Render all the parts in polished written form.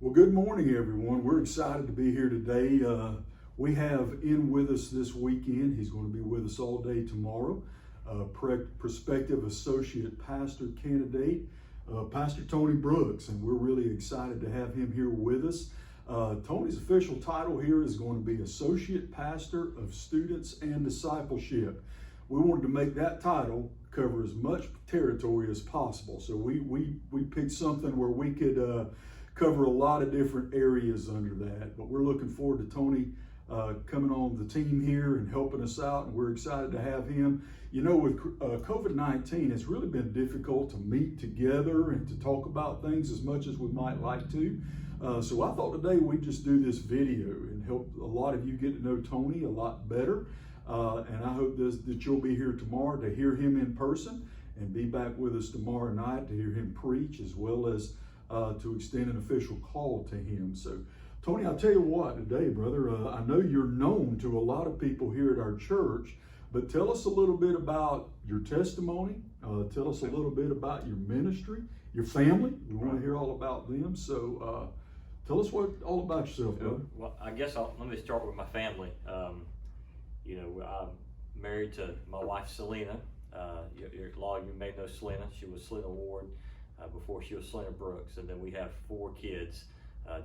Well, good morning, everyone. We're excited to be here today. We have in with us this weekend. He's going to be with us all day tomorrow. Prospective Associate Pastor candidate, Pastor Tony Brooks, and we're really excited to have him here with us. Tony's official title here is going to be Associate Pastor of Students and Discipleship. We wanted to make that title cover as much territory as possible. So we picked something where we could cover a lot of different areas under that. But we're looking forward to Tony coming on the team here and helping us out, and we're excited to have him. You know, with COVID-19, it's really been difficult to meet together and to talk about things as much as we might like to. So I thought today we'd just do this video and help a lot of you get to know Tony a lot better. And I hope that you'll be here tomorrow to hear him in person and be back with us tomorrow night to hear him preach, as well as to extend an official call to him. So, Tony, I'll tell you what today, brother, I know you're known to a lot of people here at our church, but tell us a little bit about your testimony. Tell us a little bit about your ministry, your family. We want to hear all about them. So, tell us all about yourself, brother. Well, I guess let me start with my family. I'm married to my wife, Selena. A lot of you may know Selena. She was Selena Ward before she was Selena Brooks. And then we have 4 kids,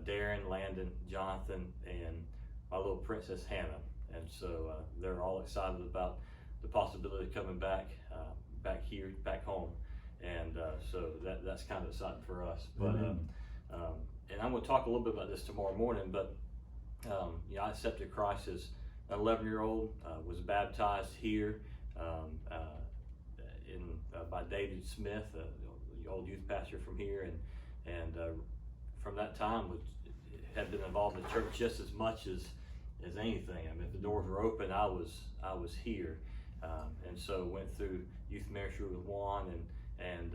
Darren, Landon, Jonathan, and my little princess, Hannah. And so they're all excited about the possibility of coming back here, back home. And so that's kind of exciting for us. But and I'm going to talk a little bit about this tomorrow morning, but I accepted Christ as an 11-year-old, was baptized here by David Smith, the old youth pastor from here, and from that time had been involved in the church just as much as anything. I mean, if the doors were open, I was here, and so went through youth ministry with Juan, and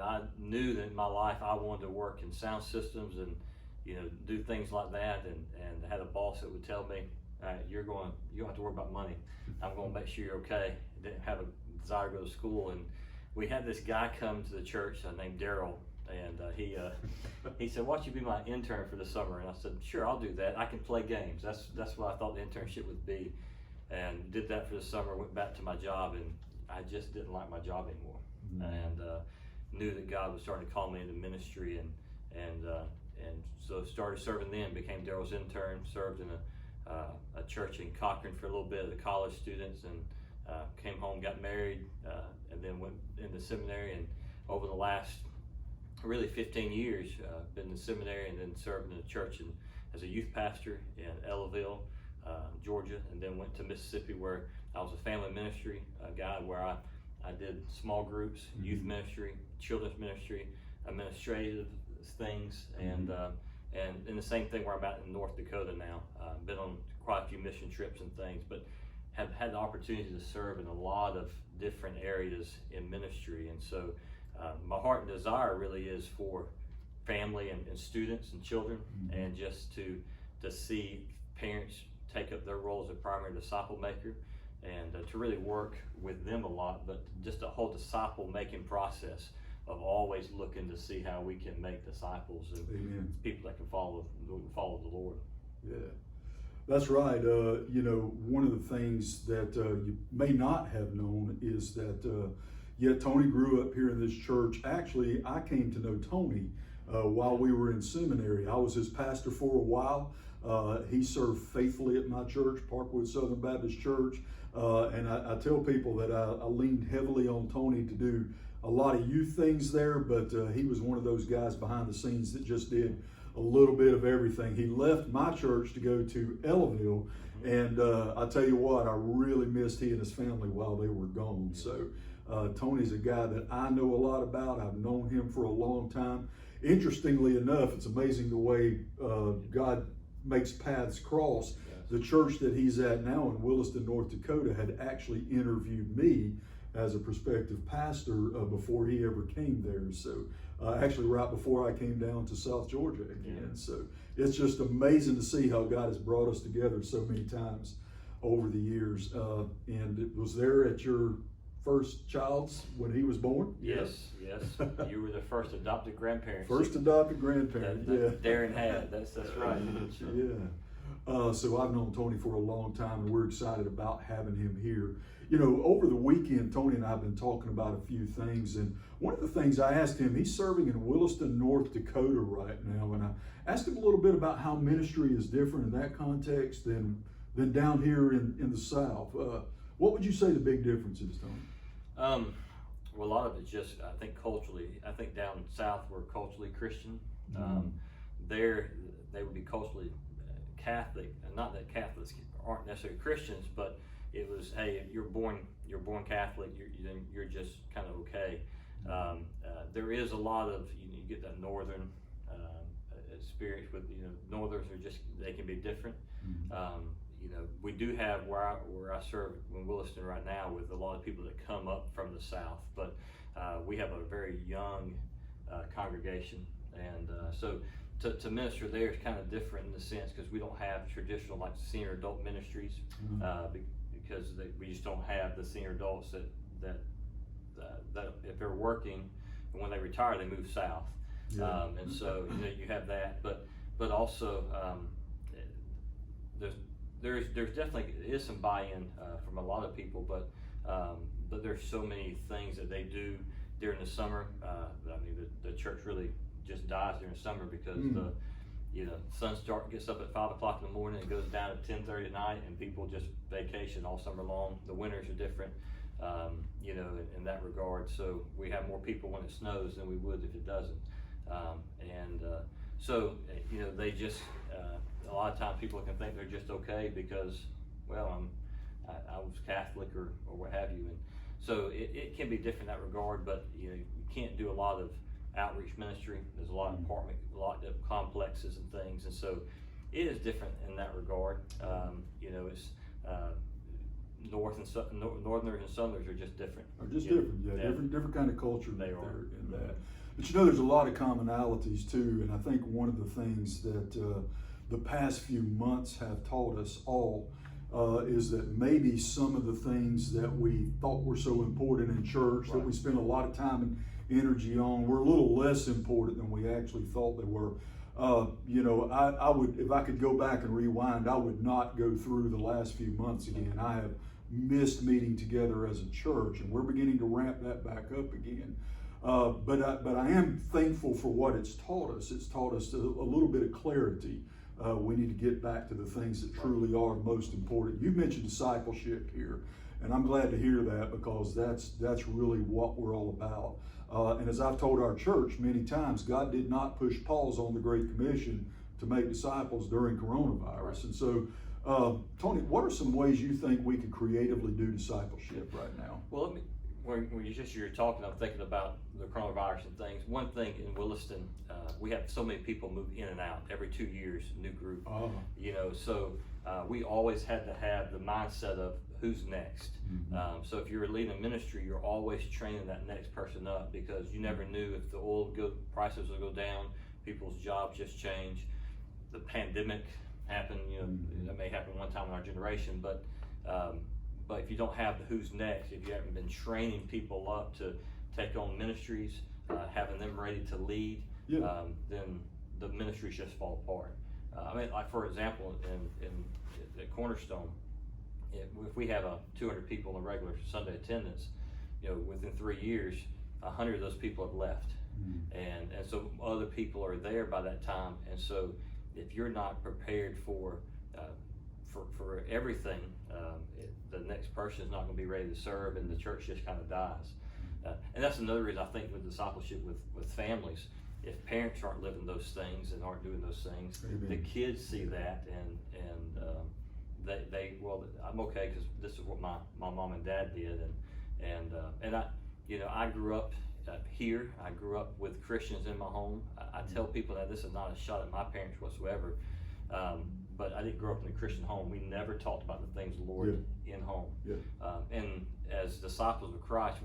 I knew that in my life I wanted to work in sound systems and do things like that, and I had a boss that would tell me, you don't have to worry about money. I'm going to make sure you're okay. I didn't have a desire to go to school, and we had this guy come to the church named Daryl, and he said, "Why don't you be my intern for the summer?" And I said, "Sure, I'll do that. I can play games." That's what I thought the internship would be, and did that for the summer. Went back to my job, and I just didn't like my job anymore, and knew that God was starting to call me into ministry, and so started serving then. Became Daryl's intern. Served in a church in Cochran for a little bit, the college students, and came home, got married, and then went into seminary. And over the last really 15 years, been in seminary and then served in a church as a youth pastor in Ellaville, Georgia, and then went to Mississippi, where I was a family ministry guy, where I did small groups, youth ministry, children's ministry, administrative things, and in the same thing where I'm at in North Dakota now. Been on quite a few mission trips and things, but have had the opportunity to serve in a lot of different areas in ministry. And so my heart and desire really is for family and students and children, and just to see parents take up their role as a primary disciple maker, and to really work with them a lot, but just a whole disciple making process of always looking to see how we can make disciples and people that can follow the Lord. Yeah, that's right. One of the things that you may not have known is that Tony grew up here in this church. Actually, I came to know Tony while we were in seminary. I was his pastor for a while. He served faithfully at my church, Parkwood Southern Baptist Church, and I tell people that I leaned heavily on Tony to do a lot of youth things there, but he was one of those guys behind the scenes that just did a little bit of everything. He left my church to go to Ellaville, and I tell you what, I really missed he and his family while they were gone. So Tony's a guy that I know a lot about. I've known him for a long time. Interestingly enough, it's amazing the way God makes paths cross. The church that he's at now in Williston, North Dakota, had actually interviewed me as a prospective pastor before he ever came there. So actually right before I came down to South Georgia again. So it's just amazing to see how God has brought us together so many times over the years. And it was there at your first child's when he was born? Yes. You were the first adopted grandparent. First adopted grandparent, that Darren had. That's right. Yeah. So I've known Tony for a long time, and we're excited about having him here. You know, over the weekend, Tony and I have been talking about a few things, and one of the things I asked him, he's serving in Williston, North Dakota right now, and I asked him a little bit about how ministry is different in that context than down here in the South. What would you say the big difference is, Tony? Well, a lot of it's just, I think, culturally. I think down south we're culturally Christian. There, they would be culturally Catholic, and not that Catholics aren't necessarily Christians, but it was, hey, you're born Catholic, you're just kind of okay. There is a lot of, you get that northern experience with, Northerners are just, they can be different. We do have where I serve in Williston right now with a lot of people that come up from the South, but we have a very young congregation, and so to minister there is kind of different in the sense because we don't have traditional like senior adult ministries, because we just don't have the senior adults that if they're working and when they retire they move south, and so you have that, but also there's definitely is some buy-in from a lot of people, but there's so many things that they do during the summer. I mean, the church really just dies during the summer because the sun gets up at 5 o'clock in the morning and goes down at 10:30 at night, and people just vacation all summer long. The winters are different, in that regard. So we have more people when it snows than we would if it doesn't, so they just. A lot of times people can think they're just okay because, well, I was Catholic or what have you, and so it can be different in that regard. But you can't do a lot of outreach ministry. There's a lot of a lot of complexes and things, and so it is different in that regard. It's Northerners and Southerners are just different. Different kind of culture. They are in that. But there's a lot of commonalities too, and I think one of the things that the past few months have taught us all is that maybe some of the things that we thought were so important in church, that we spent a lot of time and energy on, were a little less important than we actually thought they were. I would, if I could go back and rewind, I would not go through the last few months again. I have missed meeting together as a church, and we're beginning to ramp that back up again. But I am thankful for what it's taught us. It's taught us a little bit of clarity. We need to get back to the things that truly are most important. You've mentioned discipleship here, and I'm glad to hear that because that's really what we're all about. And as I've told our church many times, God did not push pause on the Great Commission to make disciples during coronavirus. And so, Tony, what are some ways you think we could creatively do discipleship right now? Well, when you're talking, I'm thinking about the coronavirus and things. One thing in Williston, we have so many people move in and out every 2 years, new group. So we always had to have the mindset of who's next. So if you're leading a ministry, you're always training that next person up because you never knew if the oil prices will go down, people's jobs just change. The pandemic happened, that may happen one time in our generation, but if you don't have the who's next, if you haven't been training people up to take on ministries, having them ready to lead, then the ministries just fall apart. Like for example, in at Cornerstone, if we have 200 people in regular Sunday attendance, within 3 years, 100 of those people have left, and so other people are there by that time, and so if you're not prepared for everything, the next person is not going to be ready to serve, and the church just kind of dies. And that's another reason I think with discipleship with families, if parents aren't living those things and aren't doing those things, the kids see that and I'm okay because this is what my mom and dad did, and I grew up here. I grew up with Christians in my home. I tell people that this is not a shot at my parents whatsoever. But I didn't grow up in a Christian home. We never talked about the things of the Lord in home. And as disciples of Christ,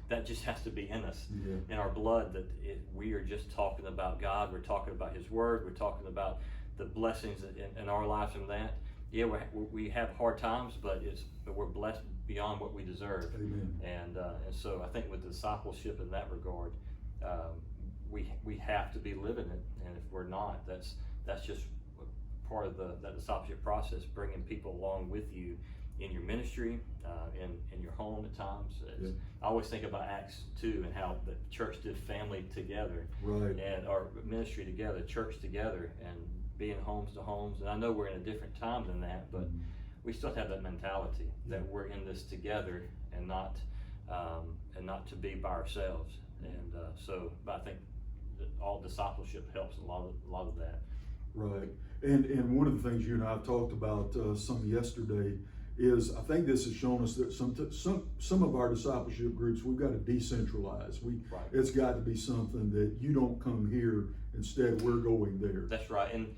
that just has to be in us, in our blood, that we are just talking about God. We're talking about His Word. We're talking about the blessings in our lives from that. We have hard times, but we're blessed beyond what we deserve. Amen. And so I think with discipleship in that regard, we have to be living it, and if we're not, that's just part of that discipleship process, bringing people along with you in your ministry, in your home at times. Yeah. I always think about Acts 2 and how the church did family together, Right. and our ministry together, church together, and being homes to homes. And I know we're in a different time than that, but we still have that mentality that we're in this together, and not to be by ourselves. And but I think that all discipleship helps a lot of that. Right. And one of the things you and I talked about some yesterday is, I think this has shown us that some of our discipleship groups, we've got to decentralize. Right. It's got to be something that you don't come here, instead we're going there. That's right. And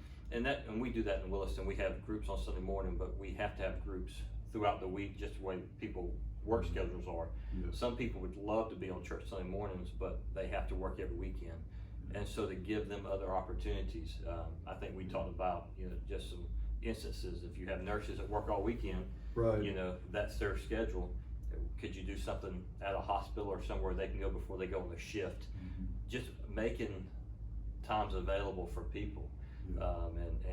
we do that in Williston. We have groups on Sunday morning, but we have to have groups throughout the week, just the way people work schedules are. Yes. Some people would love to be on church Sunday mornings, but they have to work every weekend. And so to give them other opportunities, I think we talked about, just some instances. If you have nurses that work all weekend, Right. That's their schedule. Could you do something at a hospital or somewhere they can go before they go on their shift? Mm-hmm. Just making times available for people. Yeah.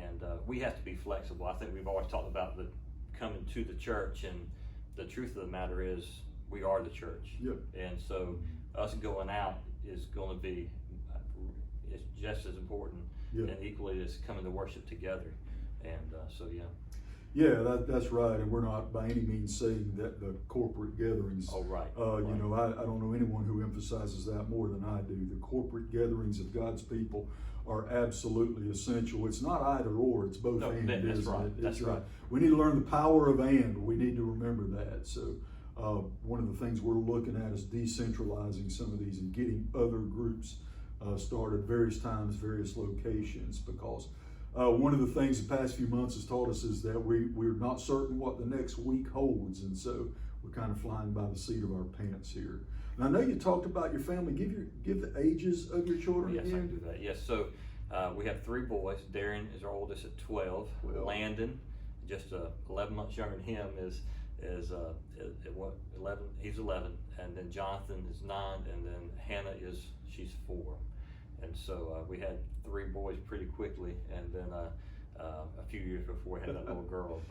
And we have to be flexible. I think we've always talked about the coming to the church, and the truth of the matter is we are the church. Yep. And so us going out is going to be it's just as important, Yep. and equally as coming to worship together. And Yeah, that's right, and we're not by any means saying that the corporate gatherings. Oh, right. I don't know anyone who emphasizes that more than I do. The corporate gatherings of God's people are absolutely essential. It's not either or; it's both No, and. that's isn't right. it? That's right. We need to learn the power of and. We need to remember that. So, one of the things we're looking at is decentralizing some of these and getting other groups started various times, various locations, because. One of the things the past few months has taught us is that we're not certain what the next week holds, and so we're kind of flying by the seat of our pants here. And I know you talked about your family. Give the ages of your children Yes, I again. can do that. Yes, so we have 3 boys. Darren is our oldest at 12. Landon, just 11 months younger than him, is what, 11? He's 11, and then Jonathan is 9, and then Hannah she's 4. And so we had 3 boys pretty quickly, and then a few years before we had that little girl.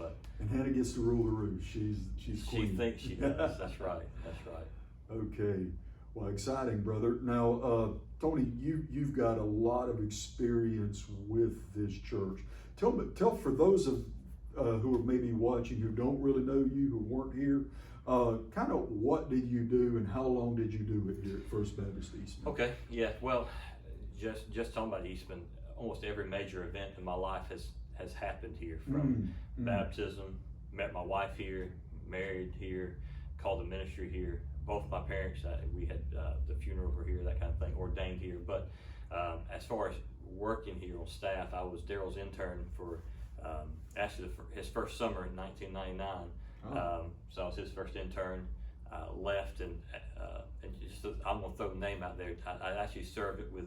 And Hannah gets to rule the roost. She's queen. She thinks she does. That's right. That's right. Okay. Well, exciting, brother. Now, Tony, you've got a lot of experience with this church. Tell for those of who are maybe watching who don't really know you, who weren't here, kind of what did you do and how long did you do it here at First Baptist Eastman? Okay. Yeah. Well, just talking about Eastman, almost every major event in my life has happened here, from baptism, met my wife here, married here, called the ministry here. Both my parents, we had the funeral over here, that kind of thing, ordained here. But as far as working here on staff, I was Daryl's intern for actually his first summer in 1999. So I was his first intern. Left and just I'm gonna throw the name out there. I actually served it with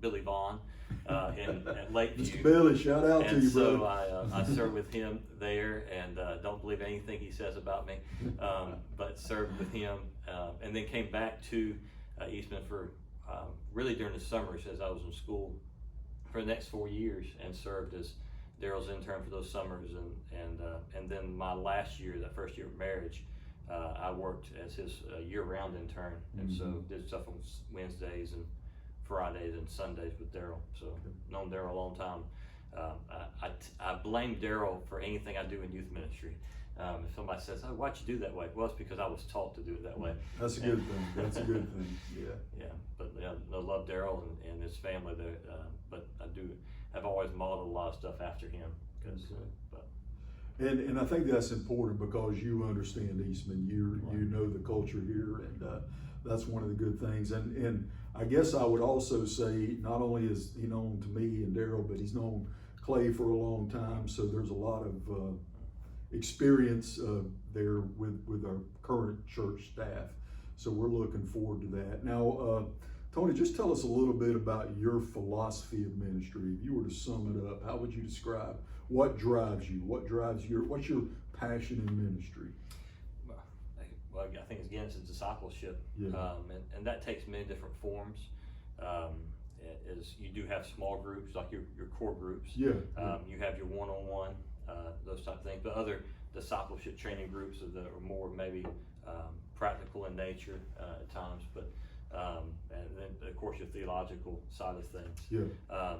Billy Vaughn at Lakeview. Mr. Billy, shout out to you, so brother. I served with him there, and don't believe anything he says about me, but served with him, and then came back to Eastman for really during the summers as I was in school for the next 4 years, and served as Daryl's intern for those summers, and then my last year, that first year of marriage, I worked as his year-round intern, and so did stuff on Wednesdays and Fridays and Sundays with Daryl. So known Daryl a long time. I blame Daryl for anything I do in youth ministry. If somebody says, "Oh, why'd you do that way?" Well, it's because I was taught to do it that way. That's a good thing. That's a good thing. Yeah. Yeah, but I love Daryl and his family there. But I've always modeled a lot of stuff after him. And I think that's important because you understand Eastman. You know the culture here, and that's one of the good things. And I guess I would also say, not only is he known to me and Daryl, but he's known Clay for a long time. So there's a lot of experience there with our current church staff. So we're looking forward to that. Now, Tony, just tell us a little bit about your philosophy of ministry. If you were to sum it up, how would you describe what drives you? What's your passion in ministry? well, I think again it's a discipleship, Yeah. And that takes many different forms. Is you do have small groups like your core groups. Yeah. You have your one-on-one, those type of things, but other discipleship training groups that are more maybe practical in nature at times, but and then of course your theological side of things. Yeah.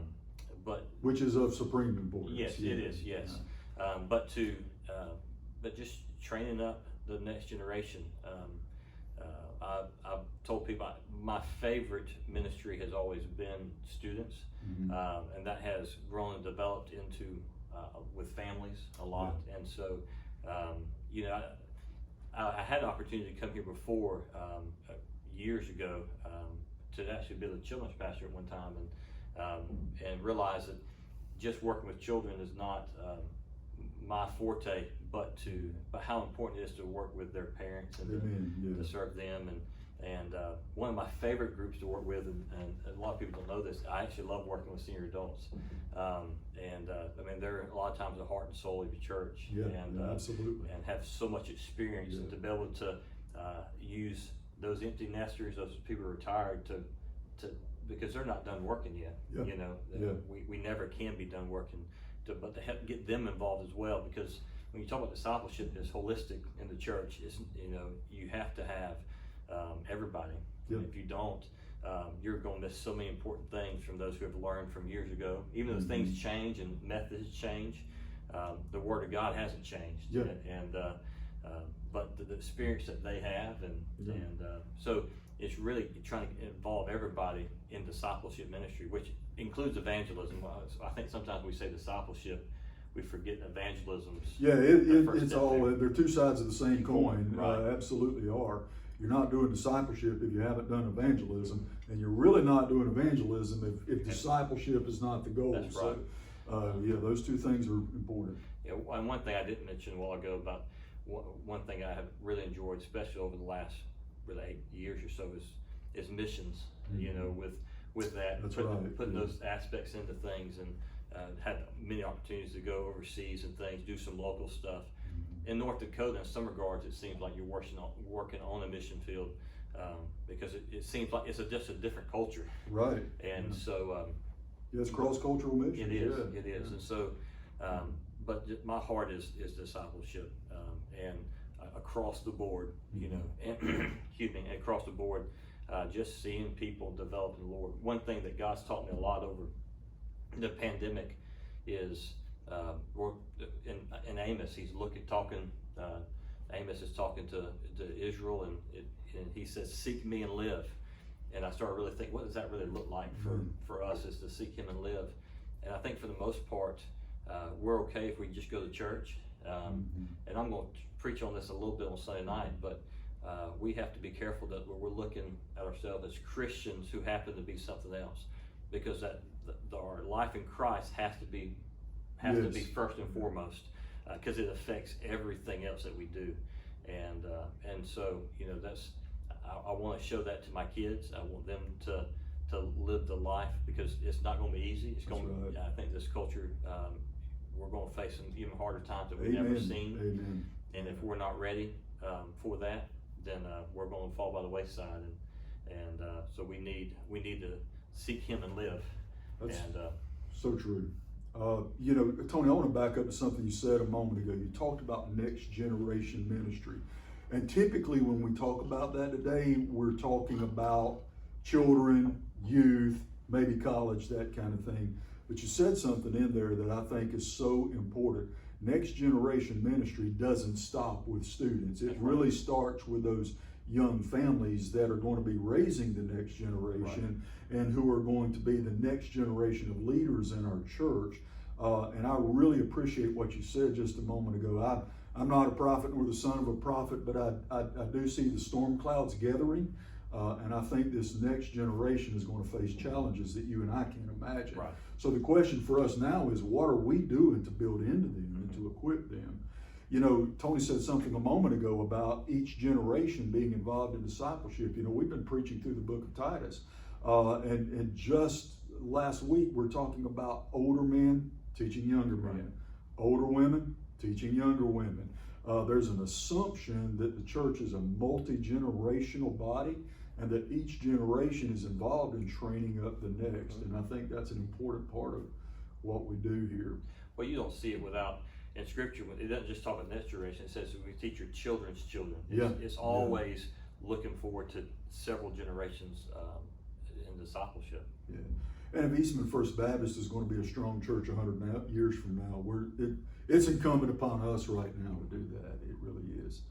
But which is of supreme importance. yes, it is. Yes, but just training up the next generation. I've told people my favorite ministry has always been students, and that has grown and developed into with families a lot. Yeah. And so, I had an opportunity to come here before years ago to actually be the children's pastor at one time, and realize that just working with children is not my forte, but how important it is to work with their parents and to serve them. And one of my favorite groups to work with, and a lot of people don't know this, I actually love working with senior adults. I mean, they're a lot of times the heart and soul of your church. Yeah, and absolutely. And have so much experience, and to be able to use those empty nesters, those people retired, to because they're not done working yet. Yeah. We never can be done working, but to help get them involved as well, because when you talk about discipleship, it's holistic in the church. It's, you have to have everybody. Yeah. If you don't, you're going to miss so many important things from those who have learned from years ago. Even though things change and methods change, the Word of God hasn't changed. Yeah. But the experience that they have, so it's really trying to involve everybody in discipleship ministry, which includes evangelism. I think sometimes we say discipleship, we forget evangelism. Yeah, it's all, they're two sides of the same coin. Right. Absolutely are. You're not doing discipleship if you haven't done evangelism, and you're really not doing evangelism if discipleship is not the goal. That's right. So, those two things are important. Yeah, and one thing I didn't mention a while ago about one thing I have really enjoyed, especially over the last really 8 years or so, is missions. With that, That's putting those aspects into things, and had many opportunities to go overseas and things, do some local stuff. In North Dakota, in some regards, it seems like you're working on a mission field, because it seems like it's just a different culture. Right. And so it's cross-cultural mission. It is. And so, but my heart is discipleship, and across the board, and across the board, just seeing people develop in the Lord. One thing that God's taught me a lot over the pandemic is, in Amos, Amos is talking to Israel, and he says, "Seek me and live." And I started really thinking, what does that really look like for us, is to seek Him and live? And I think for the most part, we're okay if we just go to church. And I'm going to preach on this a little bit on Sunday night, but we have to be careful that we're looking at ourselves as Christians who happen to be something else, because our life in Christ has to be first and foremost, because it affects everything else that we do. And so that's, I want to show that to my kids. I want them to live the life, because it's not going to be easy. It's going to, I think this culture, we're going to face some even harder times that we've never seen. Amen. And if we're not ready for that, then we're going to fall by the wayside. And so we need to seek Him and live. That's so true. Tony, I want to back up to something you said a moment ago. You talked about next generation ministry. And typically when we talk about that today, we're talking about children, youth, maybe college, that kind of thing. But you said something in there that I think is so important. Next generation ministry doesn't stop with students. It really starts with those young families that are going to be raising the next generation, and who are going to be the next generation of leaders in our church. And I really appreciate what you said just a moment ago. I'm not a prophet nor the son of a prophet, but I do see the storm clouds gathering. And I think this next generation is going to face challenges that you and I can't imagine. Right. So the question for us now is, what are we doing to build into them and to equip them? Tony said something a moment ago about each generation being involved in discipleship. We've been preaching through the book of Titus. And just last week, we're talking about older men teaching younger men, older women teaching younger women. there's an assumption that the church is a multi-generational body, and that each generation is involved in training up the next. And I think that's an important part of what we do here. Well, you don't see it without, in Scripture, it doesn't just talk about the next generation. It says we teach your children's children. It's always looking forward to several generations in discipleship. Yeah. And if Eastman First Baptist is going to be a strong church 100 years from now, it's incumbent upon us right now to do that. It really is.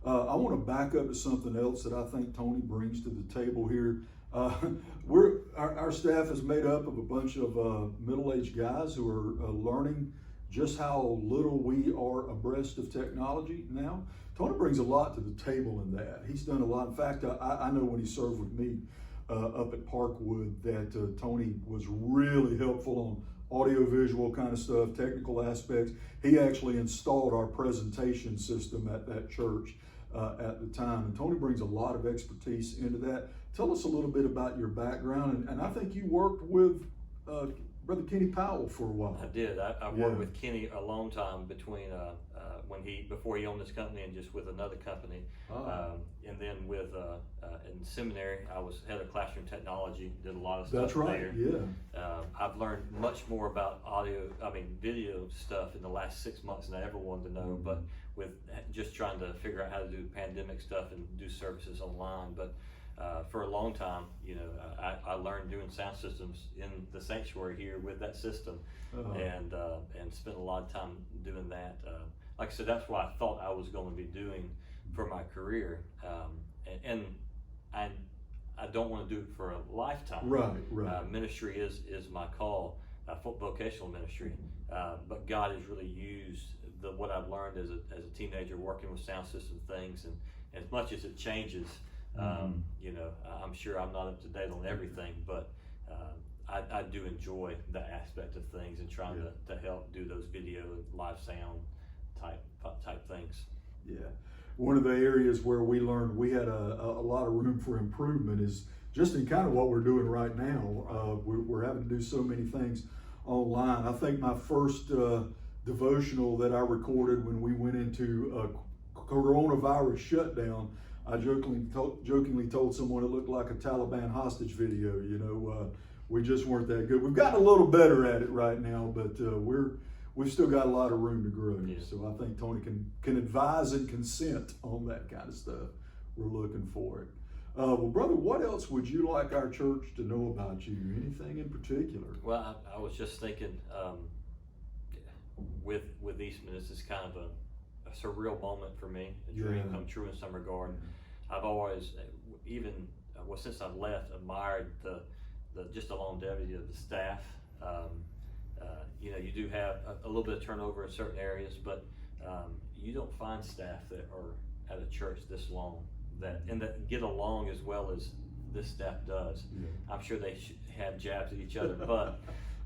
I want to back up to something else that I think Tony brings to the table here. Our staff is made up of a bunch of middle-aged guys who are learning just how little we are abreast of technology now. Tony brings a lot to the table in that. He's done a lot. In fact, I know when he served with me up at Parkwood that Tony was really helpful on audio-visual kind of stuff, technical aspects. He actually installed our presentation system at that church at the time. And Tony brings a lot of expertise into that. Tell us a little bit about your background. And I think you worked with Brother Kenny Powell for a while. I did. I worked with Kenny a long time between before he owned this company and just with another company. And then with in seminary, I was head of classroom technology, did a lot of stuff there. I've learned much more about video stuff in the last 6 months than I ever wanted to know, but with just trying to figure out how to do pandemic stuff and do services online. But for a long time, I learned doing sound systems in the sanctuary here with that system, and spent a lot of time doing that. Like I said, that's what I thought I was going to be doing for my career, and I don't want to do it for a lifetime. Right. Ministry is my call, vocational ministry, but God has really used what I've learned as a teenager working with sound system things, and as much as it changes. I'm sure I'm not up to date on everything, but I do enjoy that aspect of things and trying to help do those video and live sound type things. Yeah. One of the areas where we learned we had a lot of room for improvement is just in kind of what we're doing right now. We're having to do so many things online. I think my first devotional that I recorded when we went into a coronavirus shutdown, I jokingly told someone it looked like a Taliban hostage video. We just weren't that good. We've gotten a little better at it right now, but we've still got a lot of room to grow. Yeah. So I think Tony can advise and consent on that kind of stuff. We're looking for it. Well, brother, what else would you like our church to know about you? Anything in particular? Well, I was just thinking, with Eastman, this is kind of a surreal moment for me, a dream come true in some regard. I've always, since I've left, admired the just the longevity of the staff. You do have a little bit of turnover in certain areas, but you don't find staff that are at a church this long that get along as well as this staff does. Yeah. I'm sure they have jabs at each other, but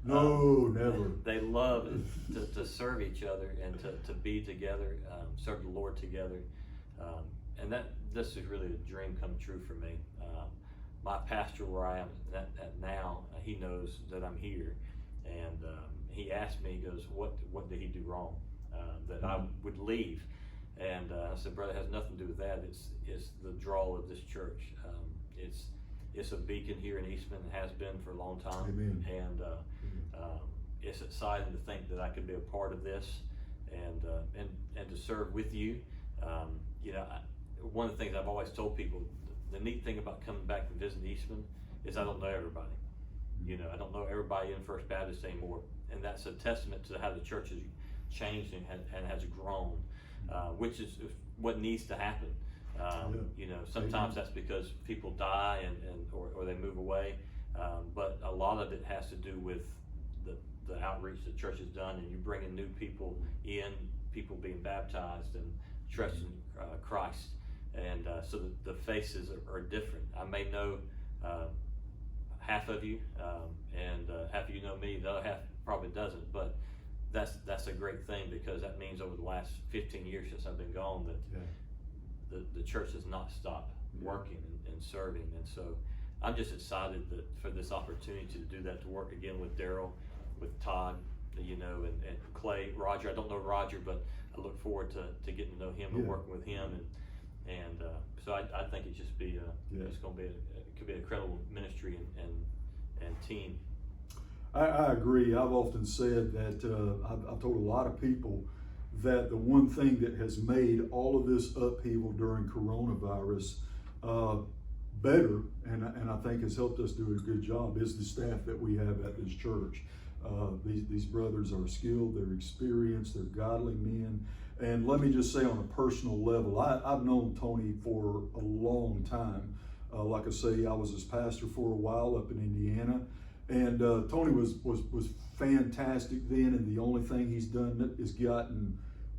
no, never. They love to serve each other and to be together, serve the Lord together, and this is really a dream come true for me. My pastor where I am at now, he knows that I'm here, and he asked me, he goes, what did he do wrong that I would leave? And I said, brother, it has nothing to do with that. It's the draw of this church. It's a beacon here in Eastman, has been for a long time. Amen. And it's exciting to think that I could be a part of this and to serve with you. One of the things I've always told people, the neat thing about coming back and visiting Eastman is I don't know everybody. I don't know everybody in First Baptist anymore, and that's a testament to how the church has changed and has grown, which is what needs to happen. Sometimes that's because people die or they move away, but a lot of it has to do with the outreach the church has done, and you bringing new people in, people being baptized and trusting Christ, and so the faces are different. I may know half of you, and half of you know me. The other half probably doesn't, but that's a great thing, because that means over the last 15 years since I've been gone that the church has not stopped working and serving, and so I'm just excited for this opportunity to do that, to work again with Daryl, with Todd, and Clay, Roger. I don't know Roger, but I look forward to getting to know him and working with him, and so I think it just be it's going to be it could be an incredible ministry and team. I agree. I've often said that I've told a lot of people that the one thing that has made all of this upheaval during coronavirus better, and I think has helped us do a good job, is the staff that we have at this church. These brothers are skilled, they're experienced, they're godly men. And let me just say on a personal level, I've known Tony for a long time. Like I say, I was his pastor for a while up in Indiana. And Tony was fantastic then, and the only thing he's done is gotten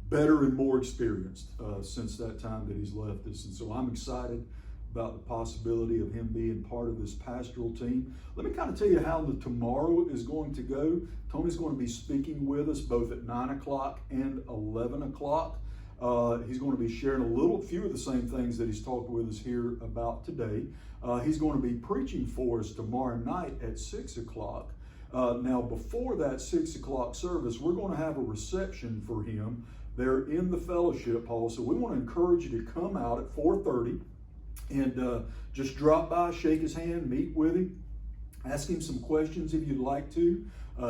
better and more experienced since that time that he's left us. And so I'm excited about the possibility of him being part of this pastoral team. Let me kind of tell you how the tomorrow is going to go. Tony's going to be speaking with us both at 9 o'clock and 11 o'clock. He's going to be sharing a few of the same things that he's talked with us here about today. He's going to be preaching for us tomorrow night at 6 o'clock. Now, before that 6 o'clock service, we're going to have a reception for him there in the fellowship hall. So we want to encourage you to come out at 4:30 and just drop by, shake his hand, meet with him, ask him some questions if you'd like to.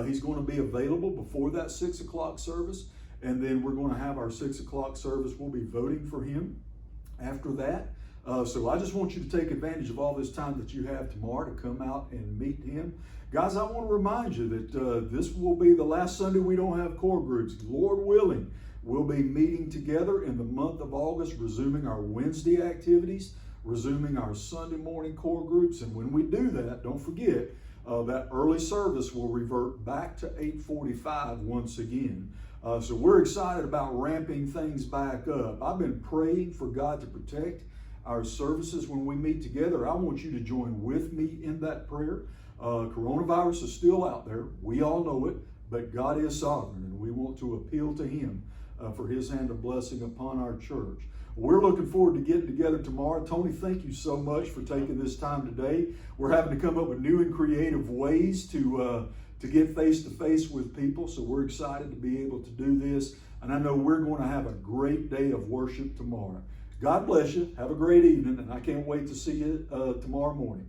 He's going to be available before that 6 o'clock service. And then we're going to have our 6 o'clock service. We'll be voting for him after that. So I just want you to take advantage of all this time that you have tomorrow to come out and meet him. Guys, I want to remind you that this will be the last Sunday we don't have core groups. Lord willing, we'll be meeting together in the month of August, resuming our Wednesday activities, resuming our Sunday morning core groups. And when we do that, don't forget, that early service will revert back to 8:45 once again. So we're excited about ramping things back up. I've been praying for God to protect our services when we meet together. I want you to join with me in that prayer. Coronavirus is still out there. We all know it, but God is sovereign, and we want to appeal to Him for His hand of blessing upon our church. We're looking forward to getting together tomorrow. Tony, thank you so much for taking this time today. We're having to come up with new and creative ways to get face-to-face with people, so we're excited to be able to do this. And I know we're going to have a great day of worship tomorrow. God bless you. Have a great evening, and I can't wait to see you tomorrow morning.